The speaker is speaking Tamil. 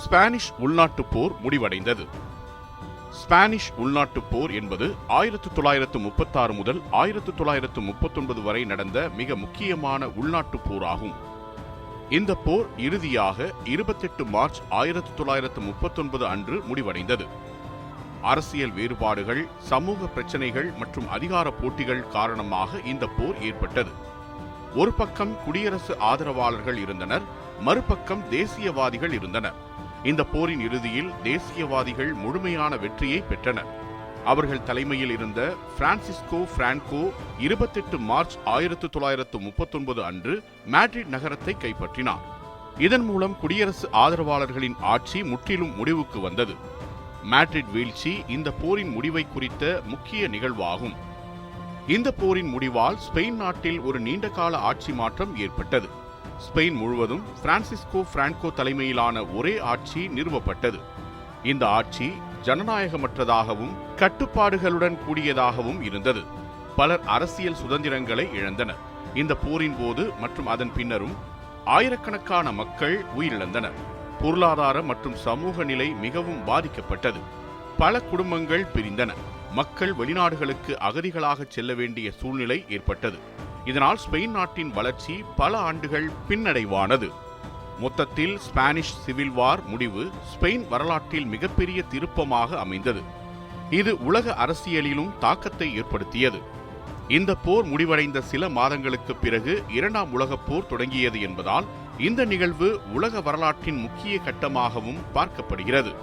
ஸ்பானிஷ் உள்நாட்டுப் போர் முடிவடைந்தது. ஸ்பானிஷ் உள்நாட்டுப் போர் என்பது 1936 முதல் 1939 வரை நடந்த மிக முக்கியமான உள்நாட்டுப் போராகும். இந்த போர் இறுதியாக 28 மார்ச் 1939 அன்று முடிவடைந்தது. அரசியல் வேறுபாடுகள், சமூக பிரச்சினைகள் மற்றும் அதிகார போட்டிகள் காரணமாக இந்த போர் ஏற்பட்டது. ஒரு பக்கம் குடியரசு ஆதரவாளர்கள் இருந்தனர், மறுபக்கம் தேசியவாதிகள் இருந்தனர். இந்த போரின் இறுதியில் தேசியவாதிகள் முழுமையான வெற்றியை பெற்றனர். அவர்கள் தலைமையில் இருந்த பிரான்சிஸ்கோ பிரான்கோ 28 மார்ச் 1939 அன்று மேட்ரிட் நகரத்தை கைப்பற்றினார். இதன் மூலம் குடியரசு ஆதரவாளர்களின் ஆட்சி முற்றிலும் முடிவுக்கு வந்தது. மேட்ரிட் வீழ்ச்சி இந்த போரின் முடிவை குறித்த முக்கிய நிகழ்வாகும். இந்த போரின் முடிவால் ஸ்பெயின் நாட்டில் ஒரு நீண்டகால ஆட்சி மாற்றம் ஏற்பட்டது. ஸ்பெயின் முழுவதும் பிரான்சிஸ்கோ பிரான்கோ தலைமையிலான ஒரே ஆட்சி நிறுவப்பட்டது. இந்த ஆட்சி ஜனநாயகமற்றதாகவும் கட்டுப்பாடுகளுடன் கூடியதாகவும் இருந்தது. பலர் அரசியல் சுதந்திரங்களை இழந்தனர். இந்த போரின் போது மற்றும் அதன் பின்னரும் ஆயிரக்கணக்கான மக்கள் உயிரிழந்தனர். பொருளாதார மற்றும் சமூக நிலை மிகவும் பாதிக்கப்பட்டது. பல குடும்பங்கள் பிரிந்தன. மக்கள் வெளிநாடுகளுக்கு அகதிகளாக செல்ல வேண்டிய சூழ்நிலை ஏற்பட்டது. இதனால் ஸ்பெயின் நாட்டின் வளர்ச்சி பல ஆண்டுகள் பின்னடைவானது. மொத்தத்தில் ஸ்பானிஷ் சிவில் வார் முடிவு ஸ்பெயின் வரலாற்றில் மிகப்பெரிய திருப்பமாக அமைந்தது. இது உலக அரசியலிலும் தாக்கத்தை ஏற்படுத்தியது. இந்த போர் முடிவடைந்த சில மாதங்களுக்கு பிறகு 2ஆம் உலகப் போர் தொடங்கியது என்பதால் இந்த நிகழ்வு உலக வரலாற்றின் முக்கிய கட்டமாகவும் பார்க்கப்படுகிறது.